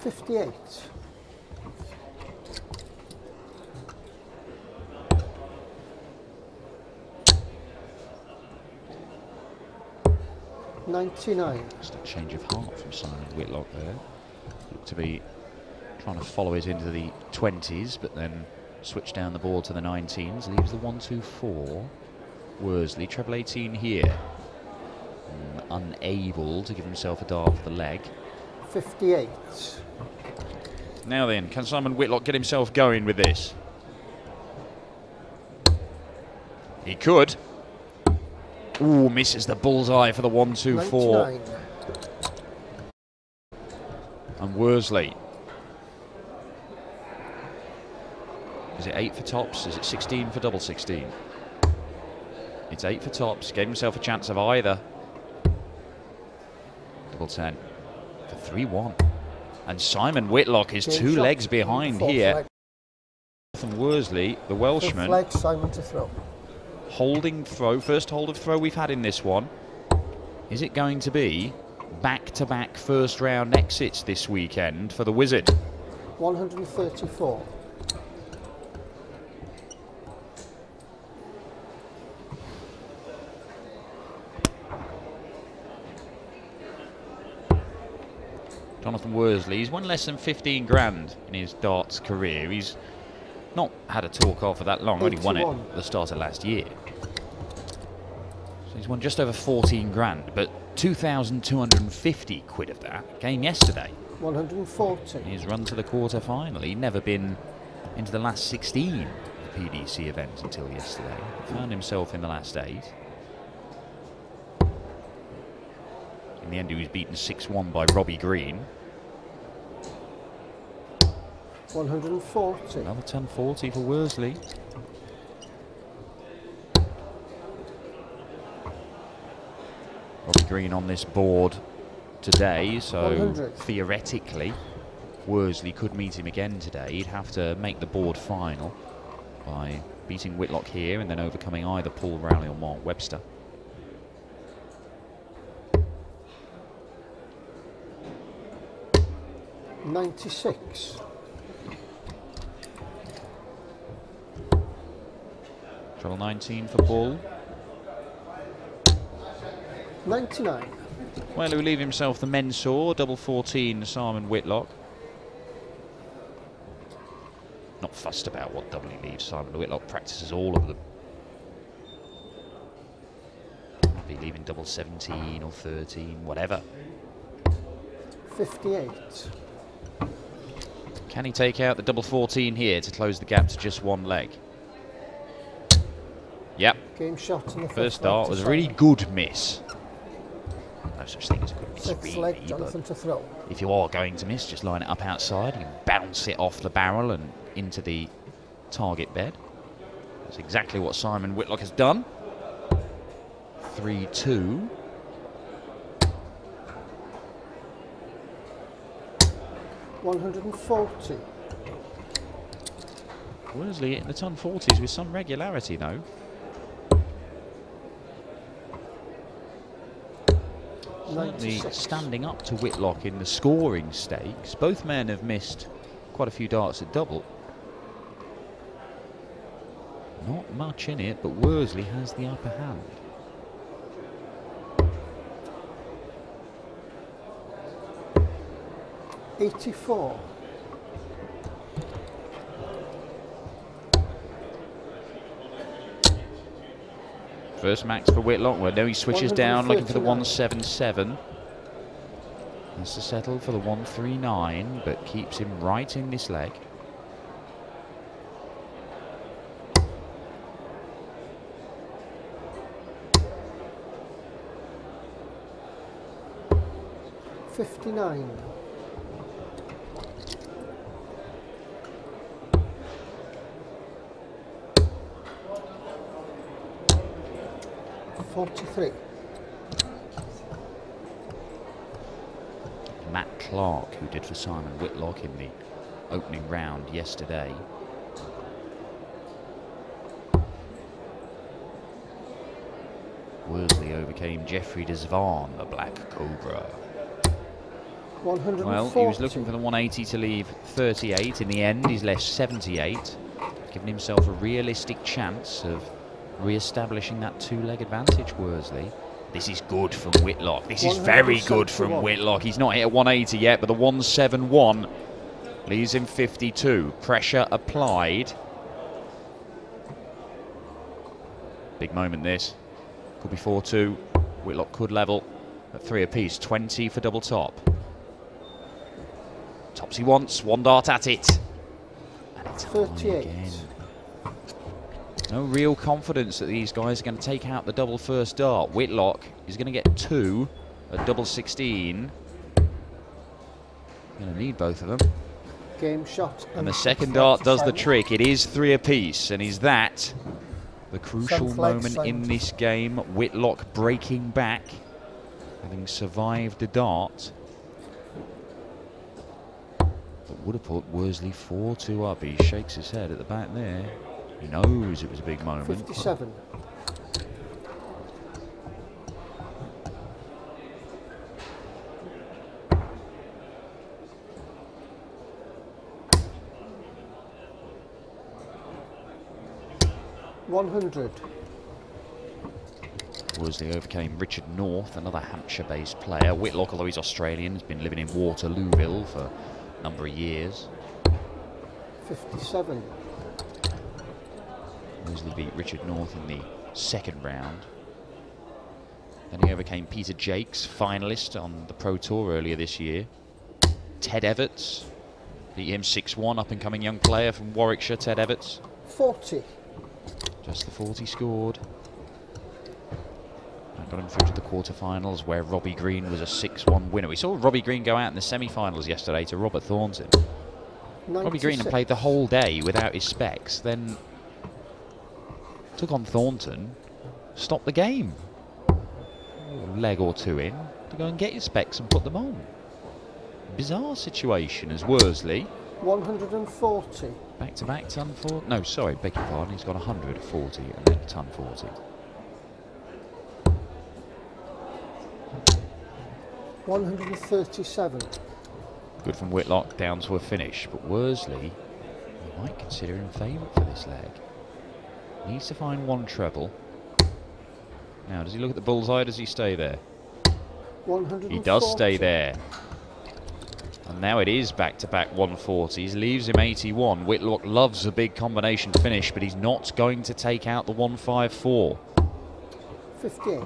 58. $99. Just a change of heart from Simon Whitlock there. Looked to be trying to follow it into the 20s, but then switch down the board to the 19s. Leaves the 1-2-4. Worsley, treble 18 here. Unable to give himself a dart for the leg. 58. Now then, can Simon Whitlock get himself going with this? He could. Ooh, misses the bullseye for the 1-2-4. 99. And Worsley. Is it 8 for tops? Is it 16 for double 16? It's 8 for tops. Gave himself a chance of either. Double 10 for 3-1. And Simon Whitlock is two legs behind here. From Worsley, the Welshman. Flag, Simon to throw. Holding throw, first hold of throw we've had in this one. Is it going to be back-to-back first round exits this weekend for the Wizard? 134. Jonathan Worsley, he's won less than 15 grand in his darts career. He's not had a talk of for that long, only won it at the start of last year. So he's won just over 14 grand, but 2,250 quid of that came yesterday. 140. He's run to the quarter final. He'd never been into the last 16 of the PDC event until yesterday. Found himself in the last 8. In the end, he was beaten 6-1 by Robbie Green. 140. Another 1040 for Worsley. Robbie Green on this board today, so 100. Theoretically, Worsley could meet him again today. He'd have to make the board final by beating Whitlock here and then overcoming either Paul Rowley or Mark Webster. $96. Treble 19 for Bull. 99. Well, he'll leave himself the Mensor, double 14, Simon Whitlock. Not fussed about what double he leaves. Simon Whitlock practices all of them. Might be leaving double 17 or 13, whatever. 58. Can he take out the double 14 here to close the gap to just one leg? Yep. Game shot in the First start was a really good miss. No such thing as a good miss, Sixth really, leg, Jonathan to throw. if you are going to miss, just line it up outside. You can bounce it off the barrel and into the target bed. That's exactly what Simon Whitlock has done. 3-2. $140. Worsley hitting the ton 40s with some regularity, though. Certainly standing up to Whitlock in the scoring stakes. Both men have missed quite a few darts at double. Not much in it, but Worsley has the upper hand. $84. First max for Whitlock. Well, no, he switches down, looking for the 139. 177. Has to settle for the 139, but keeps him right in this leg. $59. $43. Matt Clark, who did for Simon Whitlock in the opening round yesterday. Worsley overcame Jeffrey Desvan, the Black Cobra. 140. Well, he was looking for the 180 to leave 38. In the end, he's left 78, giving himself a realistic chance of re-establishing that two-leg advantage, Worsley. This is good from Whitlock. This is very good from Whitlock. He's not hit at 180 yet, but the 171 leaves him 52. Pressure applied. Big moment this. Could be 4-2. Whitlock could level at 3 apiece. 20 for double top. Tops he wants. One dart at it. And it's 38. again. No real confidence that these guys are going to take out the double first dart. Whitlock is going to get 2 at double 16. Going to need both of them. Game shot. And the second dart does the trick. It is 3 apiece. And is that the crucial moment in this game? Whitlock breaking back, having survived the dart. But would have put Worsley 4-2 up. He shakes his head at the back there. He knows it was a big moment. 57. $100. Worsley overcame Richard North, another Hampshire-based player. Whitlock, although he's Australian, has been living in Waterlooville for a number of years. 57. Worsley beat Richard North in the second round. Then he overcame Peter Jakes, finalist on the Pro Tour earlier this year. Ted Everts beat him 6-1, up-and-coming young player from Warwickshire, Ted Everts. 40. Just the 40 scored. That got him through to the quarterfinals, where Robbie Green was a 6-1 winner. We saw Robbie Green go out in the semi-finals yesterday to Robert Thornton. 96. Robbie Green had played the whole day without his specs, then took on Thornton, stopped the game. A leg or two in to go and get your specs and put them on. Bizarre situation as Worsley. 140. Back-to-back ton 40. No, sorry, beg your pardon. He's got 140 and then ton 40. 137. Good from Whitlock, down to a finish. But Worsley, you might consider him favourite for this leg. Needs to find one treble. Now, does he look at the bullseye? Does he stay there? 140. He does stay there. And now it is back-to-back 140s. Leaves him 81. Whitlock loves a big combination finish, but he's not going to take out the 154. 58.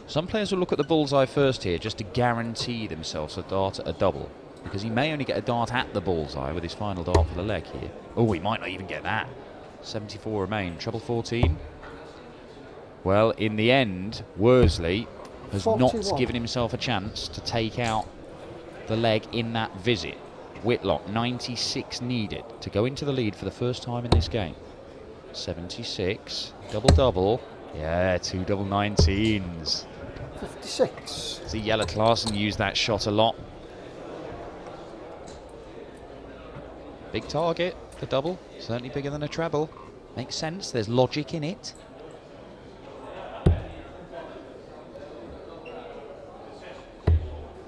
Some players will look at the bullseye first here just to guarantee themselves a dart at a double, because he may only get a dart at the bullseye with his final dart for the leg here. Oh, he might not even get that. 74 remain. Treble 14. Well, in the end, Worsley has 41. not given himself a chance to take out the leg in that visit. Whitlock, 96 needed to go into the lead for the first time in this game. 76, double-double. Yeah, 2 double 19s. 56. See, Jelle Klaasen used that shot a lot. Big target, the double, certainly bigger than a treble. Makes sense, there's logic in it.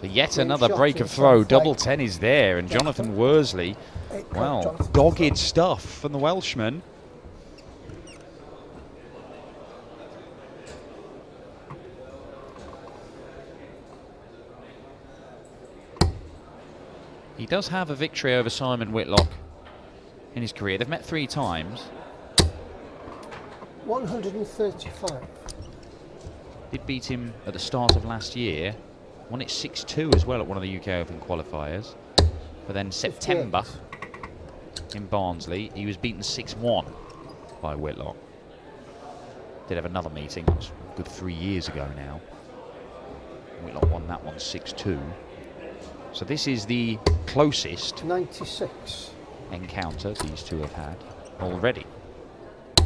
But yet another break of throw, double 10 is there, and Jonathan Worsley, well, dogged stuff from the Welshman. He does have a victory over Simon Whitlock in his career. They've met 3 times. 135. Did beat him at the start of last year. Won it 6-2 as well at one of the UK Open qualifiers. But then September 58. in Barnsley, he was beaten 6-1 by Whitlock. Did have another meeting, that was a good 3 years ago now. Whitlock won that one 6-2. So this is the closest 96. encounter these two have had already.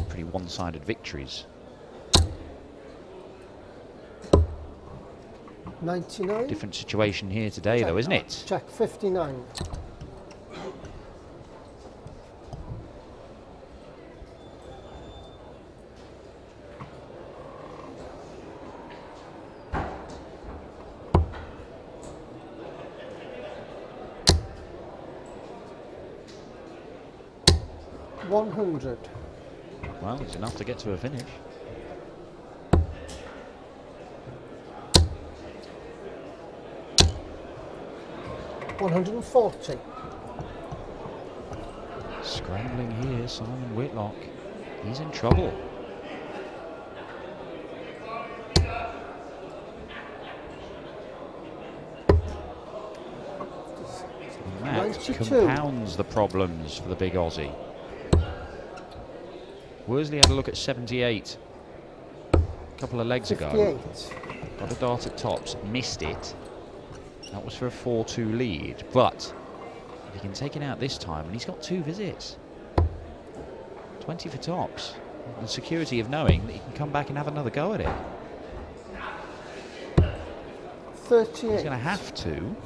Pretty one-sided victories. 99. Different situation here today, though, isn't it? Check 59. 100. Well, it's enough to get to a finish. $140. Scrambling here, Simon Whitlock. He's in trouble. And that 92. compounds the problems for the big Aussie. Worsley had a look at 78 a couple of legs ago. 58. Got a dart at tops, missed it. That was for a 4-2 lead, but if he can take it out this time, and he's got 2 visits. 20 for tops. The security of knowing that he can come back and have another go at it. 38. He's going to have to.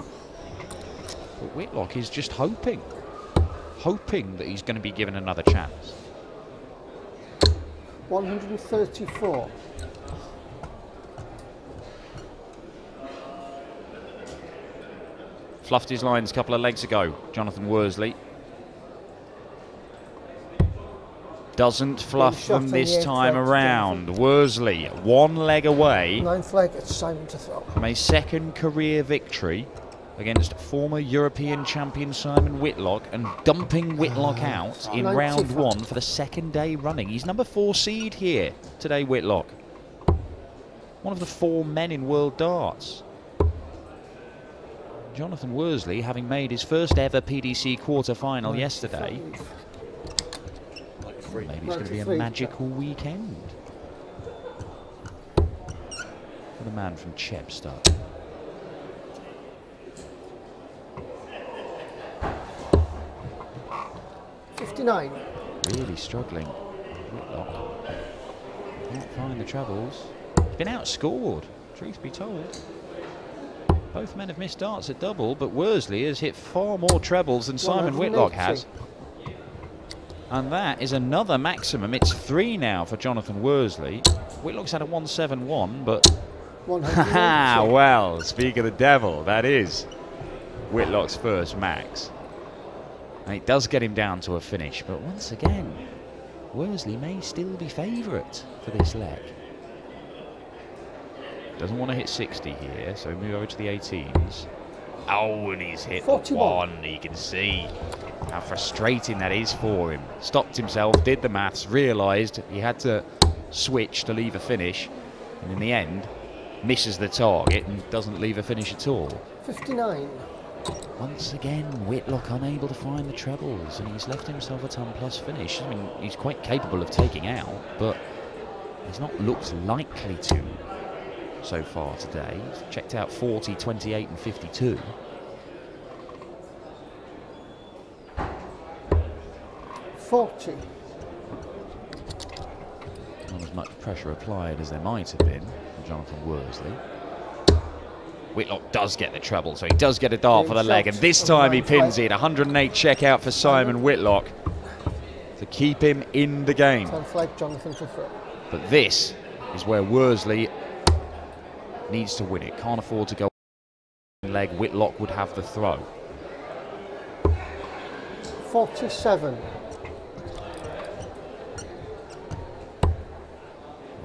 But Whitlock is just hoping that he's going to be given another chance. 134. Fluffed his lines a couple of legs ago, Jonathan Worsley. Doesn't fluff them this time around. Worsley, 1 leg away 9th leg, it's Simon to throw. from a second career victory against former European champion Simon Whitlock, and dumping Whitlock out in 95. round 1 for the 2nd day running. He's number 4 seed here today, Whitlock. One of the 4 men in world darts. Jonathan Worsley, having made his first ever PDC quarter-final yesterday. Maybe it's going to be a magical weekend for the man from Chepstow. $59. Really struggling. Whitlock can't find the trebles. He's been outscored, truth be told. Both men have missed darts at double, but Worsley has hit far more trebles than Simon Whitlock has. And that is another maximum. It's 3 now for Jonathan Worsley. Whitlock's had a 171, but... Haha, well, speak of the devil, that is Whitlock's first max. And it does get him down to a finish, but once again, Worsley may still be favourite for this leg. Doesn't want to hit 60 here, so move over to the 18s. Oh, and he's hit 41. the 1. You can see how frustrating that is for him. Stopped himself, did the maths, realised he had to switch to leave a finish, and in the end, misses the target and doesn't leave a finish at all. 59. Once again, Whitlock unable to find the trebles, and he's left himself a ton plus finish. I mean, he's quite capable of taking out, but he's not looked likely to so far today. He's checked out 40, 28 and 52. $40. Not as much pressure applied as there might have been from Jonathan Worsley. Whitlock does get the treble, so he does get a dart for the leg, and this time he pins it. 108 checkout for Simon Whitlock to keep him in the game. 10th leg, Jonathan to throw. But this is where Worsley needs to win it. Can't afford to go leg. Whitlock would have the throw. 47.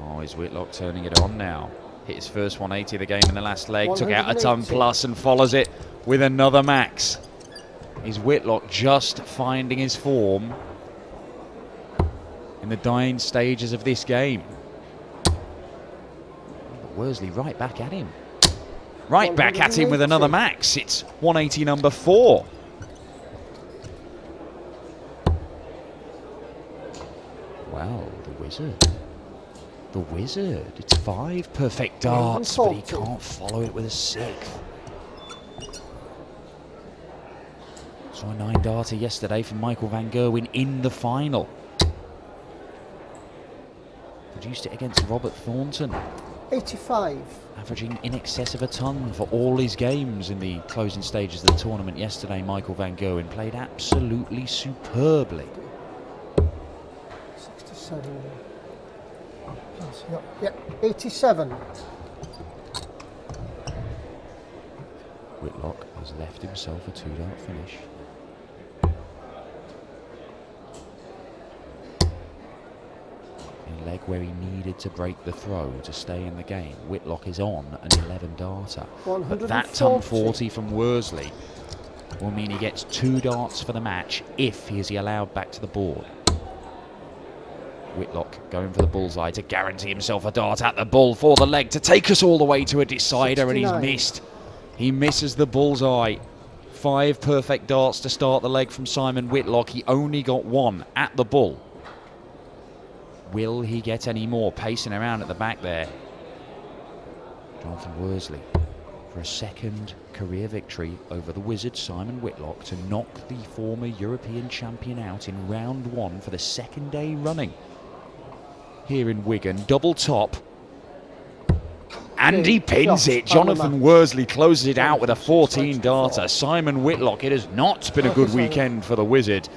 Oh, is Whitlock turning it on now? Hit his first 180 of the game in the last leg, took out a ton 180. plus and follows it with another max. Is Whitlock just finding his form in the dying stages of this game? But Worsley right back at him. Right back at him with another max. It's 180 number 4. Well, the wizard. The wizard. It's 5 perfect darts, but he can't follow it with a 6th. Saw a 9-darter yesterday from Michael van Gerwen in the final. Produced it against Robert Thornton. 85. Averaging in excess of a ton for all his games in the closing stages of the tournament yesterday. Michael van Gerwen played absolutely superbly. 67. Yep, 87. Whitlock has left himself a 2-dart finish. leg where he needed to break the throw to stay in the game. Whitlock is on an 11 darter. But that ton 40 from Worsley will mean he gets 2 darts for the match if he is allowed back to the board. Whitlock going for the bullseye to guarantee himself a dart at the bull for the leg to take us all the way to a decider, 69. And he's missed. He misses the bullseye. 5 perfect darts to start the leg from Simon Whitlock. He only got 1 at the bull. Will he get any more? Pacing around at the back there. Jonathan Worsley for a second career victory over the wizard Simon Whitlock to knock the former European champion out in round 1 for the 2nd day running here in Wigan. Double top. And he pins it. Jonathan Worsley closes it out with a 14 darter. Simon Whitlock, it has not been a good weekend for the wizard.